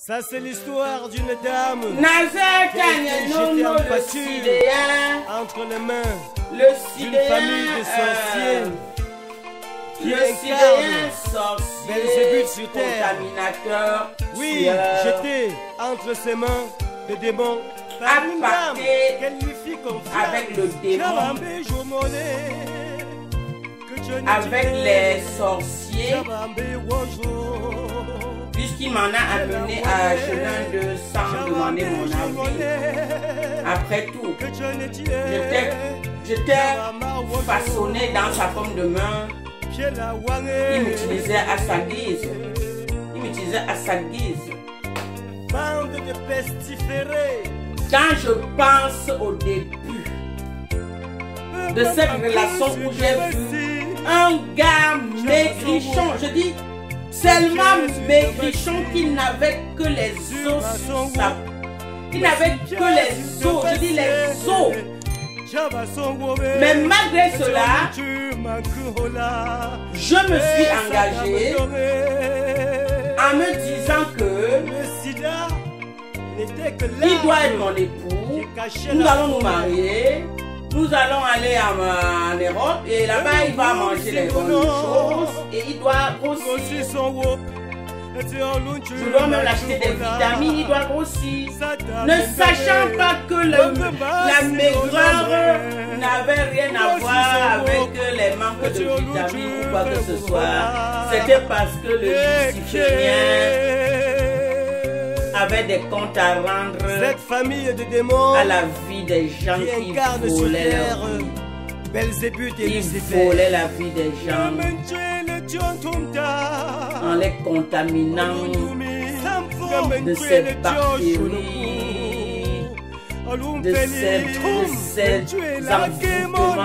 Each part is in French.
Ça c'est l'histoire d'une dame J'étais en pâture entre les mains d'une famille de sorciers qui le incarne sorcier, Belzébuth sur terre. contaminateur, Oui, j'étais entre ses mains de démons. Appâté Qu'elle lui fit confiance avec le démon, Chabambé, Jomolé, que Dieu ne avec tue. les sorciers, Chabambé, Wojo. puisqu'il m'en a amené à chemin de sang demander mon avis. Après tout, Que Dieu ne tue. j'étais façonné dans sa forme de main. Il m'utilisait à sa guise. Bande de pestiférés. Quand je pense au début de cette relation où j'ai vu un gars maigrichon, je dis seulement maigrichon, qui n'avait que les os sur sa... Il n'avait que les os, je dis les os. Mais malgré cela, je me suis engagé en me disant que il doit être mon époux, nous allons nous marier, nous allons aller en Europe et là-bas il va manger les bonnes choses et il doit grossir. Je dois même l'acheter des vitamines, il doit grossir. Ne sachant pas que la maigreur n'avait rien à voir avec les manques de vitamines ou quoi que ce soit. C'était parce que le luciférien avait des comptes à rendre cette famille de démons à la vie des gens qui volaient leur vie. Belzébuth et Ils Lucifer volaient la vie des gens en les contaminant de ces bactéries, de ces envoûtements.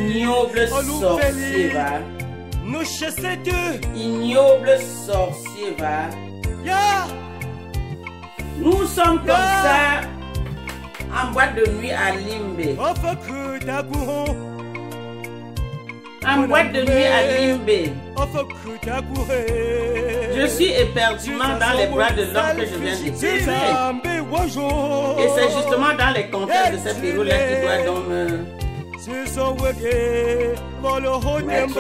Ignoble sorcier va. Nous chasser d'eux. Ignoble sorcier va. Nous sommes comme ça en boîte de nuit à Limbe. En boîte de nuit à Limbe. Je suis éperdument dans les bras de l'homme que je viens de tuer. Et c'est justement dans les contextes de cette période-là qu'il doit donc me mettre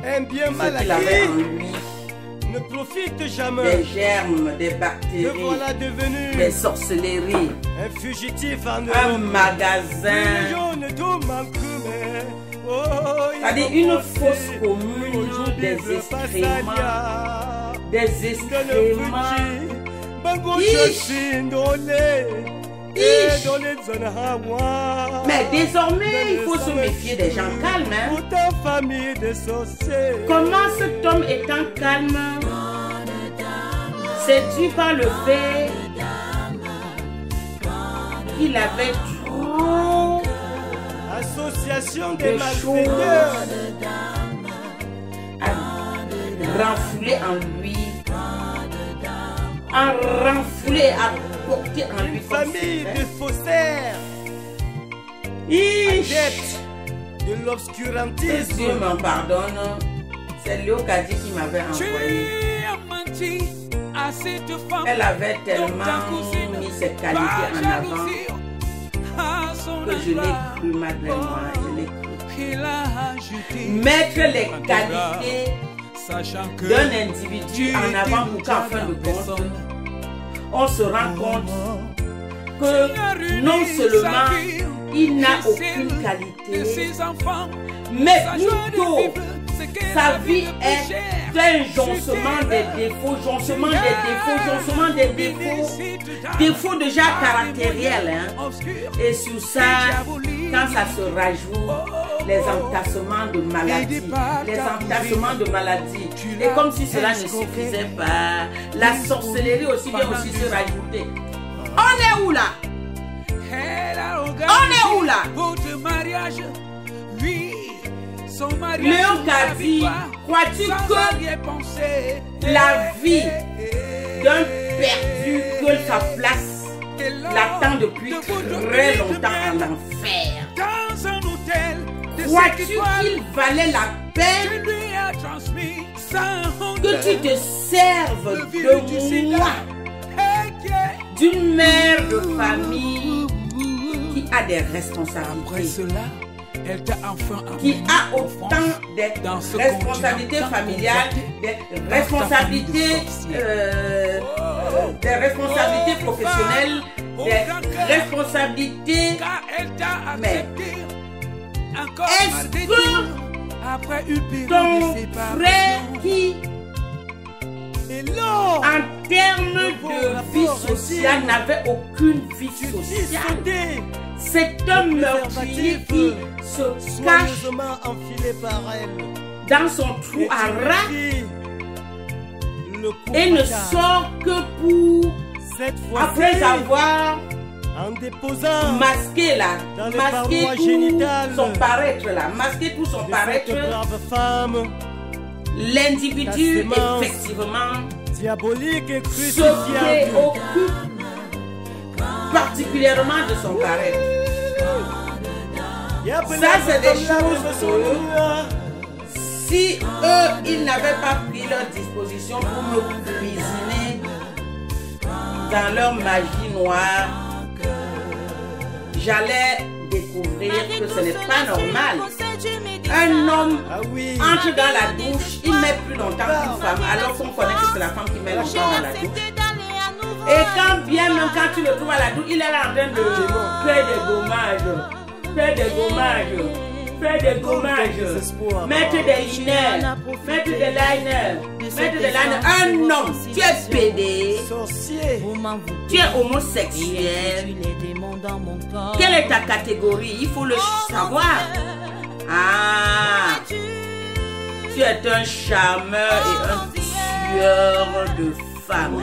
un bien ce mal qu'il avait acquis en lui. ne profite jamais. Des germes, des Me bactéries, voilà devenu des sorcelleries, un fugitif en un Europe. magasin. C'est-à-dire une fosse commune où des excréments. Des excréments. Mais désormais, il faut se méfier des gens calmes. Hein? Comment cet homme étant calme, séduit par le fait qu'il avait trop Association de des choses malfaiteurs. à renfouler en lui, à renfouler, à porter en lui comme Famille c'est de faussaires. fait. Adeptes de Que l'obscurantisme. Dieu m'en pardonne, c'est Léo Kadi qui m'avait envoyé. Elle avait tellement mis ses qualités en avant que je l'ai cru malgré moi, je l'ai cru. Mettre les qualités d'un individu en avant pour qu'en fin de compte, on se rend compte que non seulement il n'a aucune qualité, mais plutôt sa vie est un joncement des défauts, défauts déjà caractériels. Hein. Et sur ça, quand ça se rajoute, les entassements de maladies, et comme si cela ne suffisait pas, la sorcellerie aussi vient aussi se rajouter. On est où là? On est où là? Léon Kadi, crois-tu que la vie d'un perdu que sa place l'attend depuis très longtemps en enfer? Crois-tu qu'il valait la peine que tu te serves de moi, d'une mère de famille qui a des responsabilités, qui a autant de responsabilités familiales, des responsabilités professionnelles, des responsabilités. Mais est-ce que ton frère qui, en termes de vie sociale, n'avait aucune vie sociale, c'est un meurtrier qui se cache dans son trou à rats et ne sort que pour, après avoir masqué tout son paraître là, masqué tout son paraître, l'individu effectivement se préoccupe particulièrement de son paraître. Ça, c'est des choses que si eux, ils n'avaient pas pris leur disposition pour me cuisiner dans leur magie noire, j'allais découvrir que ce n'est pas normal. Un homme entre dans la douche, il met plus longtemps qu'une femme, alors qu'on connaît que c'est la femme qui met longtemps dans la douche. Et quand bien même quand tu le trouves à la douche, il est là en train de faire des gommages, mettre des liners, Un homme, tu es pédé, tu es homosexuel. Quelle est ta catégorie? Il faut le savoir. Ah, tu es un charmeur et un tueur de femmes.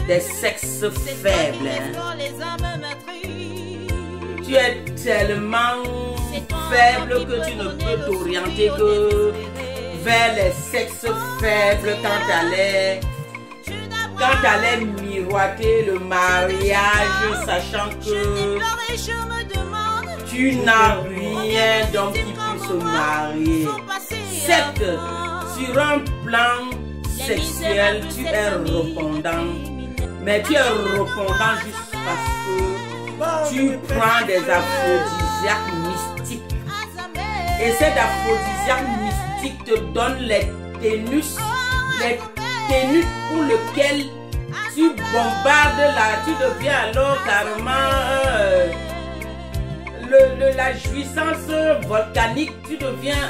Des sexes faibles. Tu es tellement faible que tu ne peux t'orienter que vers les sexes faibles quand tu allais miroiter le mariage, sachant que tu n'as rien d'homme qui puisse se marier. Certes, sur un plan sexuel, tu es répondant, mais tu es répondant juste parce que tu prends des aphrodisiaques mystiques. Et ces aphrodisiaques mystiques te donnent les ténus pour lesquels tu bombardes tu deviens alors carrément la jouissance volcanique, tu deviens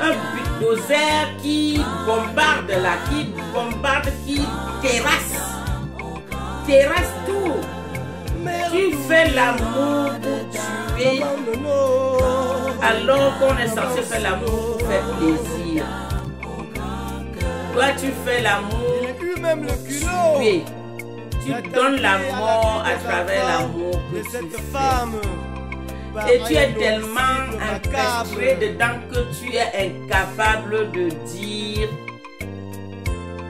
un bulldozer qui bombarde qui terrasse tout. Tu fais l'amour pour tuer, alors qu'on est censé faire l'amour pour faire plaisir. Toi, tu fais l'amour pour tuer. Tu donnes la mort à travers l'amour que tu fais. Et tu es tellement encastré dedans que tu es incapable de dire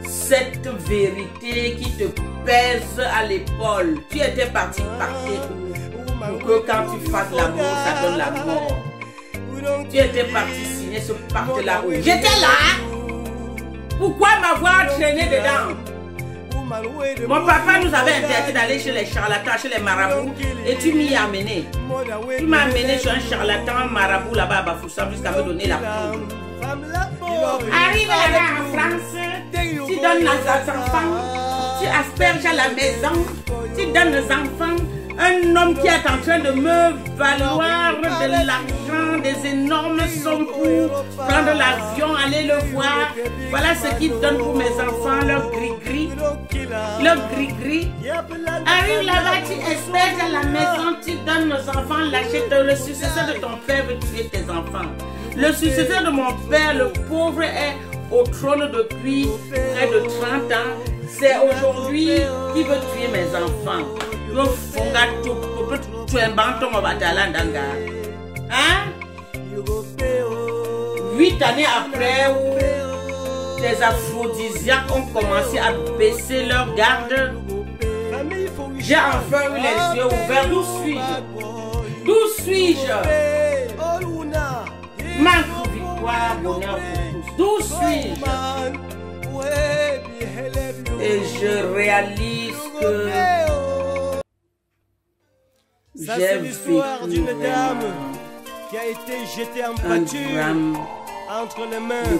cette vérité qui te pèse à l'épaule. Tu étais parti pacter pour que quand tu fasses l'amour, ça donne la mort. Tu étais parti signer ce pacte-là. J'étais là. Pourquoi m'avoir traîné dedans? Mon papa nous avait interdit d'aller chez les charlatans, chez les marabouts, et tu m'y as amené. Tu m'as amené chez un charlatan marabout là-bas à Bafoussam jusqu'à me donner la poudre. Arrive là-bas en France, tu donnes aux enfants, tu asperges à la maison, tu donnes aux enfants. Un homme qui est en train de me valoir de l'argent, des énormes sommes pour prendre l'avion, aller le voir. Voilà ce qu'il donne pour mes enfants, leur gris-gris. Leur gris-gris. Arrive là-bas, tu espères à la maison, tu donnes aux enfants, l'achète. Le successeur de ton père veut tuer tes enfants. Le successeur de mon père, le pauvre, est au trône depuis près de 30 ans. C'est aujourd'hui qui veut tuer mes enfants. Hein? 8 années après où les aphrodisiaques ont commencé à baisser leur garde, j'ai enfin eu les yeux ouverts. D'où suis-je? D'où suis-je? Manque, victoire, bonheur pour tous. D'où suis-je? Et je réalise que ça, c'est l'histoire d'une dame qui a été jetée en pâture entre les mains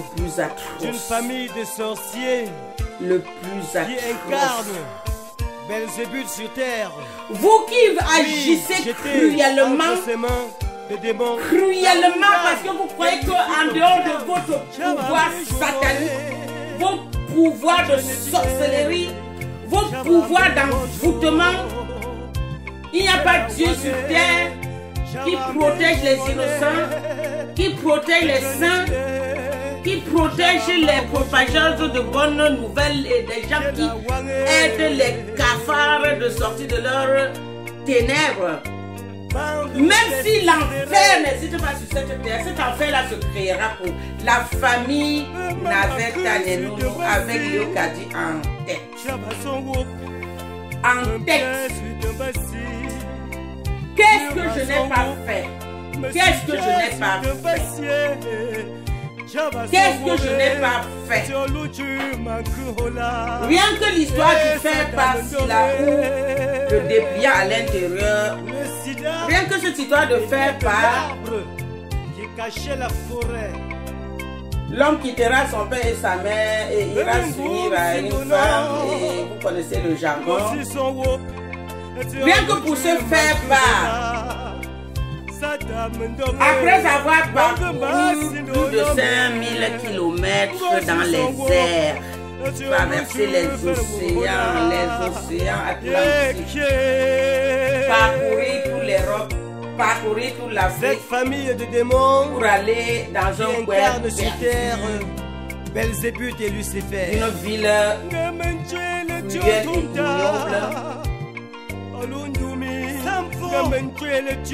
d'une famille de sorciers qui incarne Belzébuth sur terre. Vous qui agissez cruellement, parce que vous croyez qu'en dehors de votre pouvoir satanique, vos pouvoirs de sorcellerie, vos pouvoirs d'envoûtement, il n'y a pas de Dieu sur terre qui protège les innocents, qui protège les saints, qui protège les propageurs de bonnes nouvelles et des gens qui aident les cafards de sortir de leurs ténèbres. Même si l'enfer n'existe pas sur cette terre, cet enfer-là se créera pour la famille Navet-Tanenono avec Léocadie en tête. En tête. Qu'est-ce que je n'ai pas fait? Qu'est-ce que je n'ai pas fait? Qu'est-ce que je n'ai pas fait? Rien que l'histoire du fer par-ci là où le dépliant à l'intérieur, rien que cette histoire de fer par qui cachait la forêt. L'homme quittera son père et sa mère et ira s'unir à une femme et vous connaissez le jargon. Rien que pour se faire part, après avoir parcouru plus de 5000 km dans les airs, traverser les océans Atlantiques, parcourir tous l'Europe, parcourir toute l'Afrique, cette famille de démons pour aller dans un coin sur terre, Belzébuth et Lucifer, une ville cruelle et ignoble.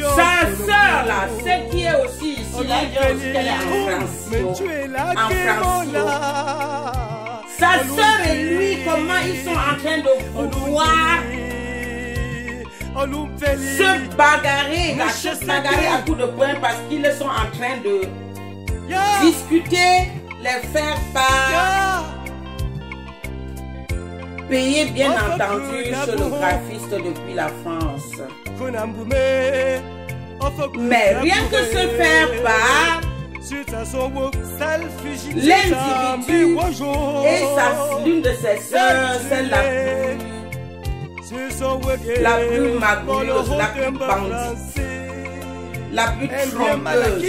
Sa sœur là, celle qui est aussi ici, là, elle est en Francio. Sa sœur et lui, comment ils sont en train de vouloir se bagarrer à coups de poing parce qu'ils sont en train de discuter, les faire part. Payé bien entendu chez le graphiste depuis la France. Mais rien que se faire part, l'individu et l'une de ses sœurs, celle la plus magouilleuse, la plus bandite, la plus trompeuse.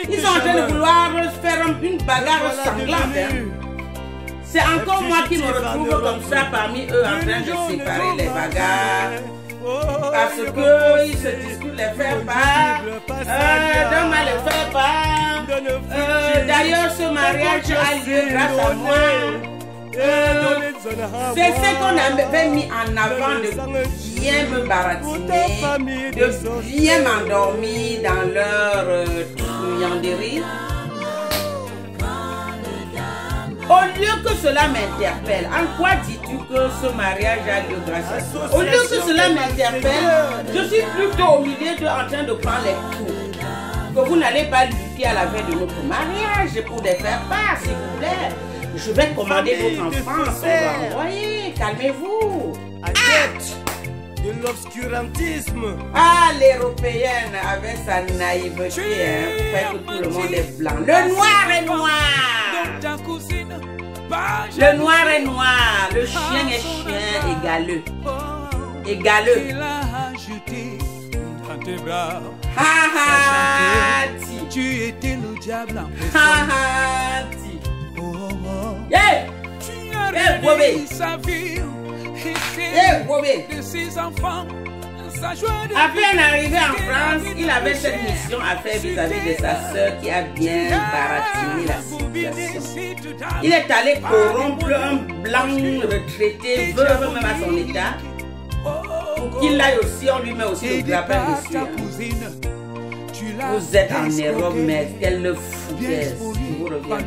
Ils sont en train de vouloir faire une bagarre sanglante. C'est encore moi qui me retrouve comme ça parmi eux en train de séparer les bagarres. Parce qu'ils se discutent les faire part. Donne-moi les faire part. D'ailleurs, ce mariage a lieu grâce à moi. C'est ce qu'on avait mis en avant de bien me baratiner, de bien m'endormir dans leur truanderie. Au lieu que cela m'interpelle, en quoi dis-tu que ce mariage a lieu grâce à toi? Au lieu que cela m'interpelle, je suis plutôt au milieu en train de prendre les tours. Que vous n'allez pas lutter à la veille de notre mariage pour les faire part, s'il vous plaît. Je vais commander votre enfance, on va envoyer, calmez-vous. De l'obscurantisme. Ah, l'européenne avec sa naïveté, fait que tout le monde est blanc. Le noir est noir. Le noir est noir. Le chien est chien égaleux. Égaleux. Ha ha, tu étais le diable en personne. Ha ha, yeah. Bobé. De ses enfants, après en arrivée en France, il avait cette mission à faire vis-à-vis de sa sœur qui a bien baratiné la situation. Il est allé corrompre un blanc retraité, veuve même à son état, pour qu'il aille aussi, on lui met aussi le grappin dessus. Vous êtes en Europe, mais quelle foutaise qui vous revient.